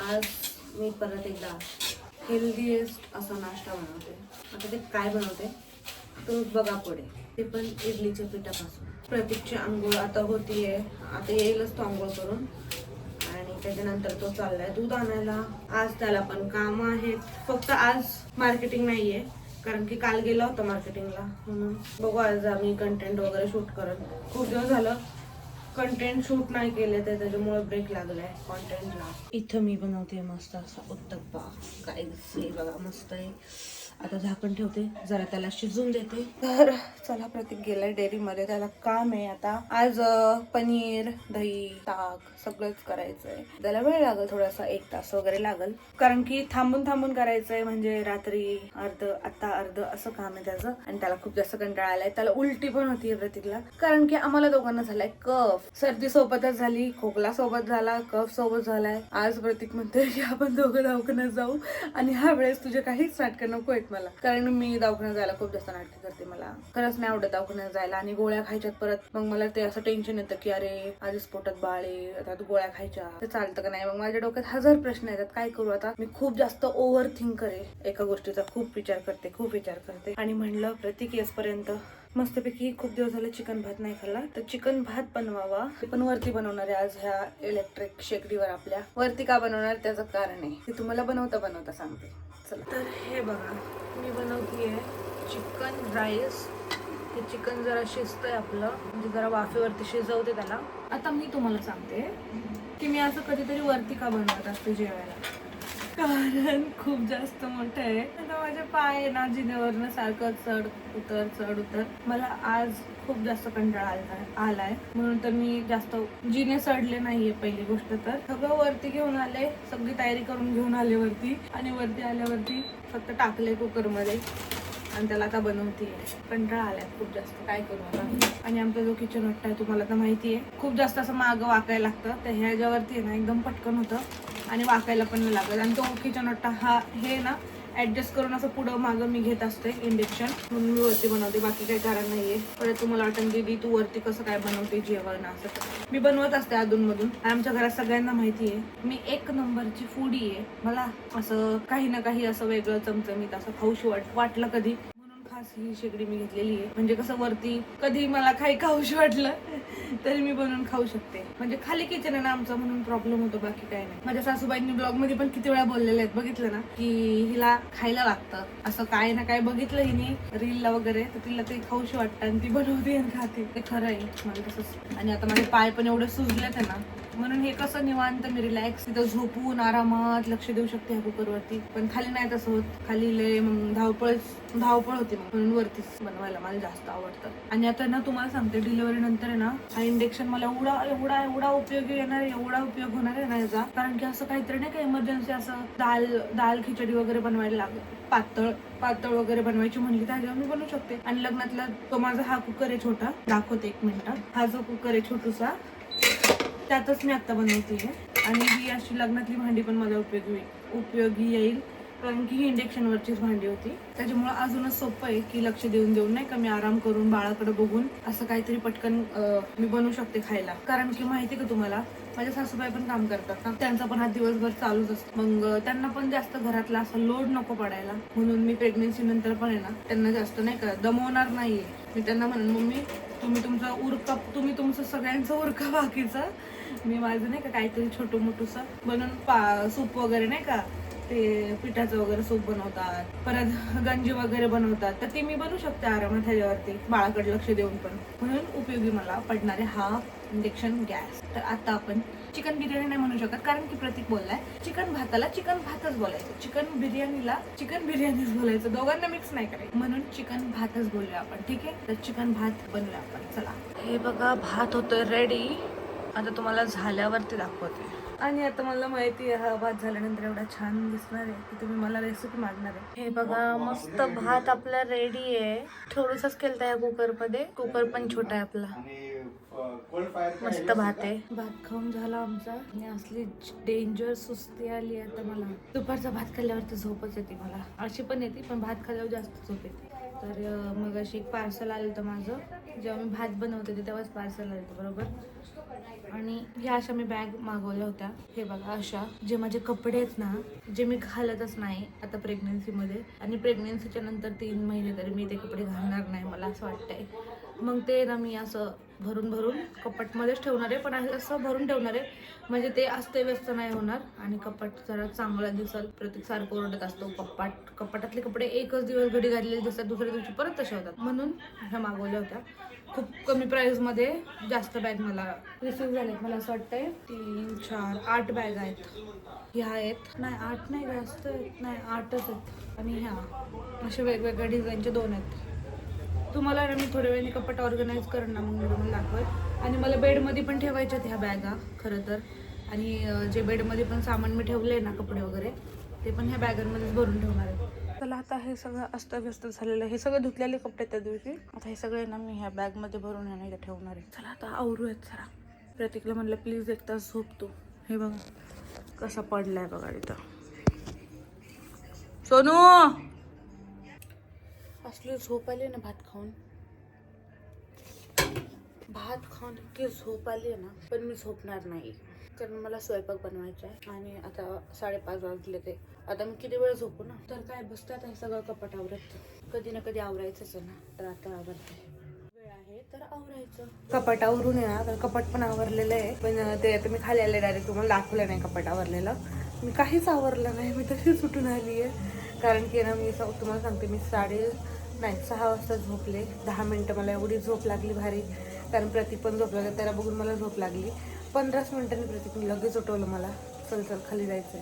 आज मी परत एकदा हेल्दीएस्ट असा नाश्ता बनवते. आता ते काय बनवते तो बघा पुढे. ते पण इडलीच्या पिठापासून. प्रतीकची आंघोळ आता होतीये, आता येईलच तो आंघोळ करून आणि त्याच्यानंतर तो चाललाय दूध आणायला. आज त्याला पण काम आहेत, फक्त आज मार्केटिंग नाहीये कारण की काल गेला होता मार्केटिंगला. म्हणून बघू आज आम्ही कंटेंट वगैरे शूट करत. खूप दिवस झालं कंटेंट शूट नाही केले तर त्याच्यामुळे ब्रेक लागलाय कॉन्टेंटला. इथं मी बनवते मस्त असा उत्तप्पा. काय बघा मस्त आहे. आता झाकण ठेवते, जरा त्याला शिजून देते. तर चला प्रतीक गेलाय डेअरीमध्ये, त्याला काम आहे आता. आज पनीर, दही, ताक सगळंच करायचंय. त्याला वेळ लागेल थोडासा, 1 तास वगैरे लागेल कारण की थांबून थांबून करायचंय. म्हणजे रात्री अर्ध आता अर्ध असं काम आहे त्याचं. आणि त्याला खूप जास्त कंटाळा आलाय. त्याला उलटी पण होतीये प्रतीकला कारण की आम्हाला दोघांना झालाय कफ. सर्दी सोबतच झाली, खोकला सोबत झाला, कफ सोबत झालाय. आज प्रतीक म्हणतोय की आपण दोघं दवाखान्यात जाऊ आणि ह्या वेळेस तुझे काहीच नाटकं नको आहेत मला. कारण मी दवाखान्यात जायला खूप जास्त नाटकं करते. मला खरंच नाही आवडत दवाखान्यात जायला आणि गोळ्या खायच्यात परत. मग मला ते असं टेन्शन येतं की अरे आधीच पोटात बाळ आहे, आता तू गोळ्या खायच्या ते चालतं का नाही. मग माझ्या डोक्यात 1000 प्रश्न येतात. काय करू आता. मी खूप जास्त ओव्हर थिंक करे एका गोष्टीचा. खूप विचार करते आणि म्हणलं प्रतीक येसपर्यंत मस्तपैकी खूप दिवस झाले चिकन भात नाही खाल्ला, तर चिकन भात बनवावा. ते पण वरती बनवणार आहे आज ह्या इलेक्ट्रिक शेगडीवर. आपल्या वरती का बनवणार त्याचं कारण आहे ते तुम्हाला बनवता सांगते. चला तर हे बघा, मी बनवतीये चिकन राईस. हे चिकन जरा शिजतंय आपलं, म्हणजे जरा वाफेवरती शिजवते त्याला. आता मी तुम्हाला सांगते की मी असं कधीतरी वरती का बनवत असते जेवायला. कारण खूप जास्त मोठं आहे. आता माझे पाय ना जिन्यावरनं सारखं चढ उतर. मला आज खूप जास्त कंटाळा आलाय म्हणून तर मी जास्त जिने चढले नाहीये. पहिली गोष्ट तर सगळं वरती घेऊन आले, सगळी तयारी करून घेऊन आले वरती. आणि वरती आल्यावरती फक्त टाकले कुकरमध्ये आणि त्याला आता बनवते. कंटाळा आलाय खूप जास्त, काय करू आता. आणि आमचा जो किचन ओटा आहे तुम्हाला तर माहिती आहे, खूप जास्त असं मागं वाकायला लागतं. तर ह्याच्यावरती आहे ना एकदम पटकन होतं आणि वाकायला पण नाही लागत. आणि तो किचन ओटा हा हे ना ऍडजस्ट करून असं पुढं मागं मी घेत असते इंडक्शन, म्हणून मी वरती बनवते. बाकी काही कारण नाहीये. परत तुम्हाला वाटेल दीदी तू वरती कसं काय बनवते जेवण. असं मी बनवत असते अधूनमधून. आमच्या घरात सगळ्यांना माहिती आहे मी 1 नंबरची फूडी आहे. मला असं काही ना काही असं वेगळं चमचमीत असं खाऊशी वाटलं कधी, खास ही शेगडी मी घेतलेली आहे. म्हणजे कसं वरती कधी मला काही खाऊशी वाटलं तरी मी बनवून खाऊ शकते. म्हणजे खाली किचन आहे ना आमचं, म्हणून प्रॉब्लेम होतो, बाकी काही नाही. माझ्या सासूबाईंनी ब्लॉग मध्ये पण किती वेळा बोललेले आहेत बघितलं ना, की हिला खायला लागतं असं काय ना काय. बघितलं हिने रीलला वगैरे तर तिला ते खाऊशी वाटतं आणि ती बनवते आणि खाते. ते खरं आहे मला तसंच. आणि आता माझे पाय पण एवढे सुजलेत आहे ना, म्हणून हे कसं निवांत मी रिलॅक्स तिथं झोपून आरामात लक्ष देऊ शकते ह्या कुकरवरती. पण खाली नाही तसं होत. खाली लय मग धावपळ होती. म्हणून वरतीच बनवायला मला जास्त आवडतं. आणि आता ना तुम्हाला सांगते डिलिव्हरी नंतर आहे ना हा इंडक्शन मला एवढा उपयोगी येणार, एवढा उपयोग होणार आहे ना याचा. कारण की असं काहीतरी नाही का इमर्जन्सी असं दाल खिचडी वगैरे बनवायला लागत, पातळ वगैरे बनवायची म्हणली तर ह्याच्यावर मी बनवू शकते. आणि लग्नातला तो माझा हा कुकर आहे छोटा, दाखवते 1 मिनिट. हा जो कुकर आहे छोटूसा त्यातच मी आता बनवते. आणि ही अशी लग्नातली भांडी पण मला उपयोगी येईल कारण की ही इंडक्शनवरचीच भांडी होती. त्याच्यामुळे अजूनच सोपं आहे की लक्ष देऊन नाही का मी आराम करून बाळाकडे बघून असं काहीतरी पटकन मी बनवू शकते खायला. कारण की माहिती का तुम्हाला माझ्या सासूबाई पण काम करतात ना, त्यांचा पण हा दिवसभर चालूच असतो. मग त्यांना पण जास्त घरातला असं लोड नको पडायला म्हणून मी प्रेग्नेन्सी नंतर पण आहे ना त्यांना जास्त नाही का दमवणार नाहीये. मी त्यांना म्हणेन मम्मी तुम्ही तुमचं सगळ्यांचं उरका बाकीचं, मी माझं नाही का काहीतरी छोटं मोठंसं बनवून सूप वगैरे नाही का ते पिठाचं वगैरे सूप बनवतात, परत गंजी वगैरे बनवतात, तर ती मी बनवू शकते आरामात ह्याच्यावरती बाळाकडे लक्ष देऊन पण. म्हणून उपयोगी मला पडणारे हा इंडक्शन गॅस. तर आता आपण चिकन बिर्याणी नाही म्हणू शकत कारण की प्रतीक बोललाय चिकन भाताला चिकन भातच बोलायचं, चिकन बिर्याणीला चिकन बिर्याणीच बोलायचं, दोघांना मिक्स नाही करायचं. म्हणून चिकन भातच बोलूया आपण. ठीक आहे, तर चिकन भात बनवूया आपण. चला हे बघा भात होतोय रेडी. आता तुम्हाला झाल्यावरती दाखवते. आणि आता मला माहिती आहे हा भात झाल्यानंतर एवढा छान दिसणार आहे की तुम्ही मला रेसिपी मागणार आहे. हे बघा मस्त भात आपला रेडी आहे. थोडंसंच केलं या कुकरमध्ये, कुकर पण छोटा आहे आपला. मस्त भात आहे. भात खाऊन झाला आमचा आणि असली डेंजर सुस्ती आली आता मला. दुपारचा भात खाल्ल्यावरती झोपच येते मला, अशी पण येते पण भात खाल्ल्यावर जास्त झोप येते. तर मग अशी एक पार्सल आलं होतं माझं, जेव्हा मी भात बनवते तेव्हाच पार्सल आलं होतं बरोबर. आणि ह्या अशा मी बॅग मागवल्या होत्या. हे बघा अशा, जे माझे कपडे आहेत ना, जे मी घालतच नाही आता प्रेग्नेन्सीमध्ये, आणि प्रेग्नेन्सीच्या नंतर 3 महिने तरी मी ते कपडे घालणार नाही मला असं वाटतंय. मग ते ना मी असं भरून भरून कपाटमध्येच ठेवणार आहे, पण असं भरून ठेवणार आहे म्हणजे ते अस्तव्यस्त नाही होणार आणि कपाट जरा चांगलं दिसल. प्रत्येक सारखं ओरडत असतो कपाटातले कपडे एकच दिवस घडी घातलेले दिसतात, दुसऱ्या दिवशी परत तसे होतात. म्हणून ह्या मागवल्या होत्या. खूप कमी प्राईसमध्ये जास्त बॅग मला रिसीव झाल्यात. मला असं वाटतंय 3, 4, 8 बॅग आहेत. ह्या आहेत, नाही 8 नाही, जास्त आहेत, नाही 8च आहेत. आणि ह्या अशा वेगवेगळ्या डिझाईनचे 2 आहेत. तुम्हाला ना मी थोड्या वेळाने कपाट ऑर्गनाईज करेन ना, मग मी तुम्हाला दाखवेल. आणि मला बेडमध्ये पण ठेवायच्यात ह्या बॅगा खरं तर. आणि जे बेडमध्ये पण सामान मी ठेवलंय ना, कपडे वगैरे, ते पण ह्या बॅगांमध्येच भरून ठेवणार आहे. चला आता हे सगळं अस्तव्यस्त झालेलं आहे. हे सगळे धुतलेले कपडे त्या दिवशी. आता हे सगळे ना मी ह्या बॅगमध्ये भरून ह्या नाही ठेवणार आहे. चला आता आवरूयात जरा. प्रतीकला म्हणलं प्लीज एक तास झोपतो. हे बघा कसा पडलाय बघा इथं. सोनू असली झोप आली ना, भात खाऊन इतकी झोप आली आहे ना, पण मी झोपणार नाही कारण मला स्वयंपाक बनवायचा आहे. आणि आता 5:30 वाजले ते. आता मी किती वेळ झोपू ना, तर काय बसतात हे सगळं कपाट आवरत. कधी ना कधी आवरायचंच आहे ना, तर आता आवरते. वेळ आहे तर आवरायचं. कपाट आवरून आहे ना, तर कपाट पण आवरलेलं आहे. पण ते आता मी खाली आले डायरेक्ट, तुम्हाला दाखवलं नाही कपाट आवरलेलं. मी काहीच आवरलं नाही, मी तशीच सुटून आली आहे. कारण की ना मी तुम्हाला सांगते, मी 6 वाजता झोपले. 10 मिनटं मला एवढी झोप लागली भारी, कारण प्रतीक पण झोपला तर त्याला बघून मला झोप लागली. 15 मिनिटांनी प्रतीकने लगेच उठवलं मला, चल खाली जायचंय.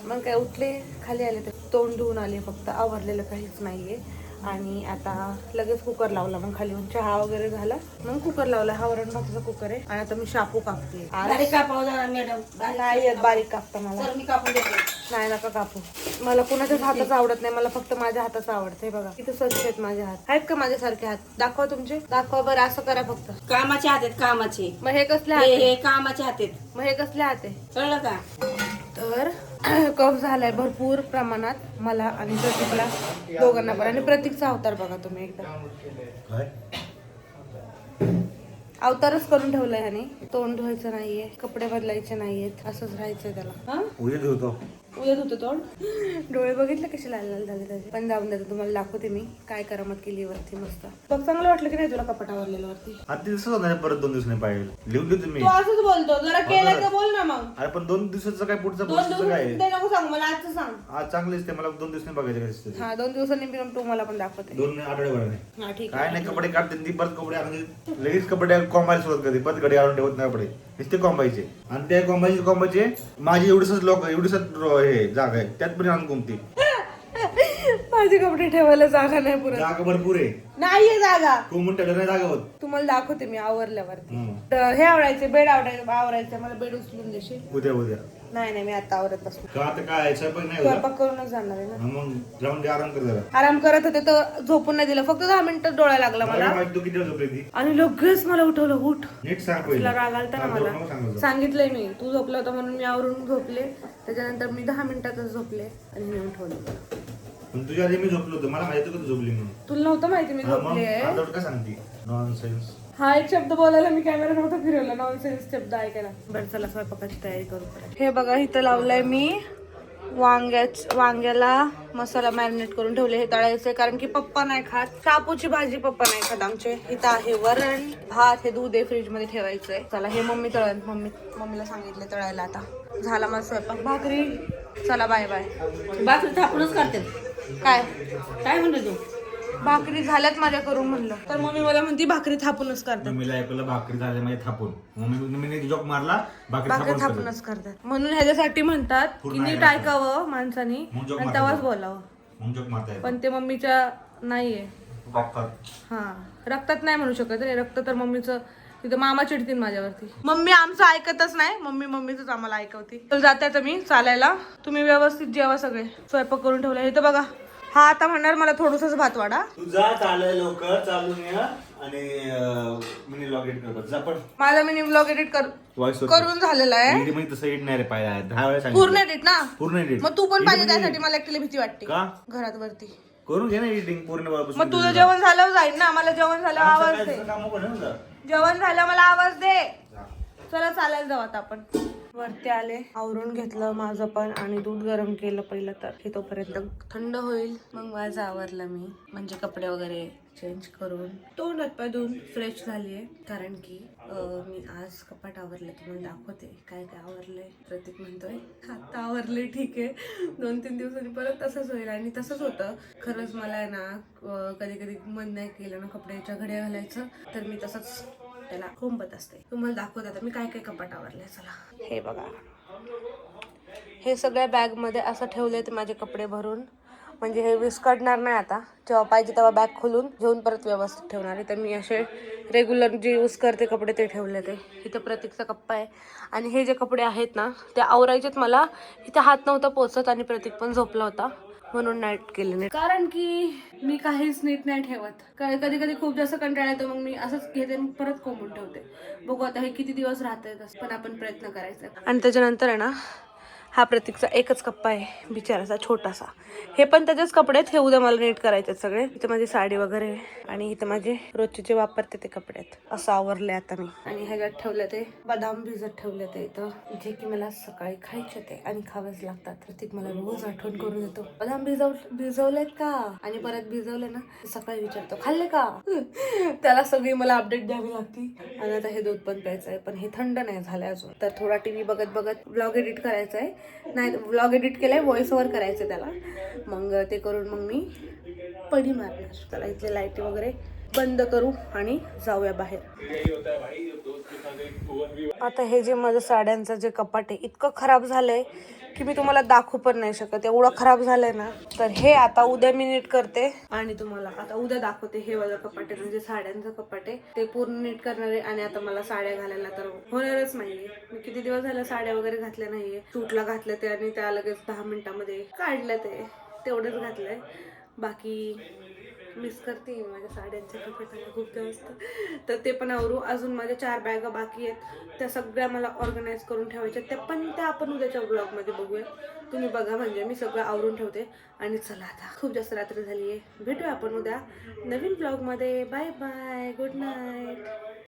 मग काय उठले, खाली आले, तर तोंड धुवून आले, फक्त आवरलेलं काहीच नाहीये. आणि आता लगेच कुकर लावला, मग खाली येऊन चहा वगैरे झाला, मग कुकर लावला. हा वरण भाताचा कुकर आहे. आणि आता मी शापू कापते. बारीक कापावं जरा मॅडम. नाही येत बारीक कापता मला. तर मी कापून देते. नाही नका कापू, मला कुणाच्याच हाताचं आवडत नाही, मला फक्त माझ्या हाताचं आवडतंय. बघा किती स्वच्छ आहेत माझे हात. आहेत का माझ्यासारखे हात? दाखवा तुमचे, दाखवा बरं. असं करा फक्त. कामाचे हात आहेत, कामाचे. मग हे कसले हात आहे? हे कामाचे हात आहेत. मग हे कसले हात आहे? कळलं का? तर कफ झालाय भरपूर प्रमाणात मला आणि प्रतीकला, दोघांना पण. आणि प्रतीकचा अवतार बघा तुम्ही एकदा, अवतारच करून ठेवलाय ह्याने. तोंड धुवायचं नाहीये, कपडे बदलायचे नाहीयेत, असंच राहायचंय त्याला. उद्या धुतो तोंड. डोळे बघितले कसे लाल लाल झाले त्याचे. पण जाऊन द्या, तुम्हाला दाखवते मी काय करामत केली वरती मस्त. बघ चांगलं वाटलं की नाही तुला कपाट आवरलेलं वरती? आता दिवस होणार परत 2 दिवस नाही पाहिजे. लिहून देतो मी. तू असंच बोलतो, जरा केलं तर बोल ना मग. अरे पण 2 दिवसाचं काय, पुढचं 2 पुढचं काय दिवस नको सांगू मला, आजचं सांग. आज चांगलेच ते, मला 2 दिवस नाही बघायचे कसं. हा 2 दिवसांनी मी तू मला पण दाखवते. 2 आठवड्याभर नाही. हा ठीक काय आहे. नाही, कपडे काढते ती परत कपडे आणून लगेच कपडे कॉम्बायला सुरुवात करते. परत घडी आणून ठेवत नाही कपडे, नुसते कॉम्बायचे. आणि त्या कॉम्बायचे माझी एवढीच लोक, एवढीच हे जागा आहे, त्यात पण आणून कोणती माझे कपडे ठेवायला जागा नाही पुरत. जागा भरपूर आहे, नाहीये जागा. कोंबून ठेवलं नाही जागा होत. तुम्हाला दाखवते मी आवरल्यावरती. तर हे आवरायचे, बेड आवरायचं. मला बेड उचलून देशील? उद्या नाही मी आता आवरत बसलो. का आता काय स्वयंपाक नाही होत? स्वयंपाक करूनच जाणार आहे ना. मग जाऊन दे, आराम कर जरा. आराम करत होते तर झोपून नाही दिलं, फक्त 10 मिनिटं डोळा लागला मला. तू किती झोपली ती? आणि लगेच मला उठवलं, उठ. नीट सांग तुला पहिलं. राग आलता ना मला, सांगितलंय मी. तू झोपला होता म्हणून मी आवरून झोपले. त्याच्यानंतर मी 10 मिनिटातच झोपले आणि मी उठवलं. पण तुझ्या आधी मी झोपलो होतो, मला माहिती होतं झोपली म्हणून. तुला नव्हतं माहिती मी झोपली आहे? आता काय सांगते नॉनसेन्स. हा एक शब्द बोलायला मी कॅमेरा नव्हता फिरवला, नॉनसेन्स शब्द ऐकायला. बरं चला स्वयंपाकाची तयारी करू. हे बघा इथं लावलंय मी वांग्याला मसाला मॅरिनेट करून ठेवले. हे तळायचे कारण की पप्पा नाही खात. शापूची भाजी पप्पा नाही खात आमचे. इथं आहे वरण भात, हे दूध आहे फ्रीज मध्ये ठेवायचंय. चला हे मम्मी तळण, मम्मीला सांगितले तळायला. आता झाला माझा स्वयंपाक. भाकरी, चला बाय बाय. भाकरी थापूनच करते. काय म्हणतो तू? भाकरी झाल्यात माझ्या करून म्हणलं तर मम्मी मला म्हणती भाकरी थापूनच करतात. मम्मीला ऐकलं भाकरी झाल्या म्हणजे थापून. मम्मीने जॉक मारला, भाकरी थापूनच करतात. म्हणून ह्याच्यासाठी म्हणतात की नीट ऐकावं माणसानी आणि तेव्हाच बोलावं. मग जॉक मारता पण ते मम्मीच्या नाहीये. येतो. हा रक्तात नाही म्हणू शकत रे. रक्त तर मम्मीचं, तिथं मामा चिडतील माझ्यावरती. मम्मी आमचं ऐकतच नाही. मम्मीच आम्हाला ऐकवती. तर जाते आता मी चालायला. तुम्ही व्यवस्थित जेवा सगळे. स्वयंपाक करून ठेवला. हे तर बघा, हा आता म्हणणार मला थोडंसंच भात वाढा. तू जा, चालय लवकर चालून या आणि मिनी व्लॉग एडिट करतो. जा पण. माझा मिनी व्लॉग एडिट करून झालेला आहे. मी तसं एडिट नाही रे पाहिला, 10 वेळा पूर्ण एडिट ना? पूर्ण एडिट. मग तू पण पाहिजे, त्यासाठी मला एकटीला भीती वाटते. का? घरात वरती करून घे ना एडिटिंग पूर्ण. मग तुझं जेवण झालं जाईल ना. मला जेवण झालं आवाज दे. जेवण झालं मला आवाज दे. चला चालायला जाऊ आता आपण. वरती आले, आवरून घेतलं माझं पण आणि दूध गरम केलं पहिलं तर हे तोपर्यंत थंड होईल. मग माझं आवरलं मी, म्हणजे कपडे वगैरे चेंज करून तोंड हात पाय धुवून फ्रेश झालीये. कारण की मी आज कपाट आवरले, तुम्हाला दाखवते काय काय आवरलंय. प्रतीक म्हणतोय आता आवरले, ठीक आहे 2-3 दिवसांनी परत तसंच होईल. आणि तसंच होतं खरंच. मला आहे ना कधी कधी मन नाही केलं ना कपड्याच्या घड्या घालायचं, तर मी तसंच त्याला कोंबत असते. तुम्हाला दाखवत आता मी काय काय कपाट आवरले. चला, हे बघा, हे सगळ्या बॅग मध्ये असं ठेवले ते माझे कपडे भरून. म्हणजे हे विस्कटणार नाही आता, जेव्हा पाहिजे तेव्हा बॅग खोलून घेऊन परत व्यवस्थित ठेवणार आहे. तर मी असे रेग्युलर जे यूज करते कपडे ते ठेवले. ते इथं प्रतीकचा कप्पा आहे. आणि हे जे कपडे आहेत ना ते आवरायचेत, मला इथे हात नव्हता पोचत आणि प्रतीक पण झोपला होता म्हणून नाईट केले नाही. कारण की मी काहीच नीट नाही ठेवत. कधी कधी खूप जास्त कंटाळा येतो, मग मी असंच घेते परत कोंबून ठेवते. बघू आता हे किती दिवस राहतंय, पण आपण प्रयत्न करायचा. आणि त्याच्यानंतर आहे ना हा प्रतीकचा एकच कप्पा आहे बिचाराचा छोटासा. हे पण त्याचेच कपडे आहेत. हे उद्या मला नीट करायचे सगळे. इथे माझी साडी वगैरे आणि इथे माझे रोजचे जे वापरते ते कपडे आहेत. असं आवरले आता मी. आणि ह्याच्यात ठेवले ते बदाम भिजत ठेवले ते इथं, जे की मला सकाळी खायचे ते आणि खावेच लागतात. प्रतीक मला रोज आठवण करून देतो, बदाम भिजवलेत का, आणि परत भिजवले ना सकाळी विचारतो खाल्ले का. त्याला सगळी मला अपडेट द्यावी लागती. आणि आता हे दूध पण प्यायचं आहे, पण हे थंड नाही झालंय अजून. तर थोडा टीव्ही बघत बघत व्लॉग एडिट करायचा आहे. नाही, व्लॉग एडिट केलाय, व्हॉइस ओव्हर करायचं त्याला. मग ते करून मग मी पडी मारणार. त्याला इथले लाईट वगैरे बंद करू आणि जाऊया बाहेर. आता हे जे माझं साड्यांचं जे कपाट आहे इतकं खराब झालंय की मी तुम्हाला दाखवू पण नाही शकत, एवढं खराब झालंय ना. तर हे आता उद्या मी नीट करते आणि तुम्हाला आता उद्या दाखवते. हे माझं कपाट आहे, म्हणजे साड्यांचं कपाट आहे, ते पूर्ण नीट करणार आहे. आणि आता मला साड्या घालायला तर होणारच नाहीये. मी किती दिवस झाले साड्या वगैरे घातल्या नाहीये. शूटला घातलं ते आणि त्या लगेच 10 मिनिटामध्ये काढलं ते, तेवढंच घातलंय. बाकी मिस करते माझ्या साड्यांच्या कपाटाला खूप जास्त. तर ते पण आवरू. अजून माझ्या 4 बॅगा बाकी आहेत, त्या सगळ्या मला ऑर्गनाईज करून ठेवायच्या. त्या आपण उद्याच्या ब्लॉगमध्ये बघूया. तुम्ही बघा, म्हणजे मी सगळं आवरून ठेवते. आणि चला आता खूप जास्त रात्र झाली आहे, भेटूया आपण उद्या नवीन ब्लॉगमध्ये. Bye bye, good night.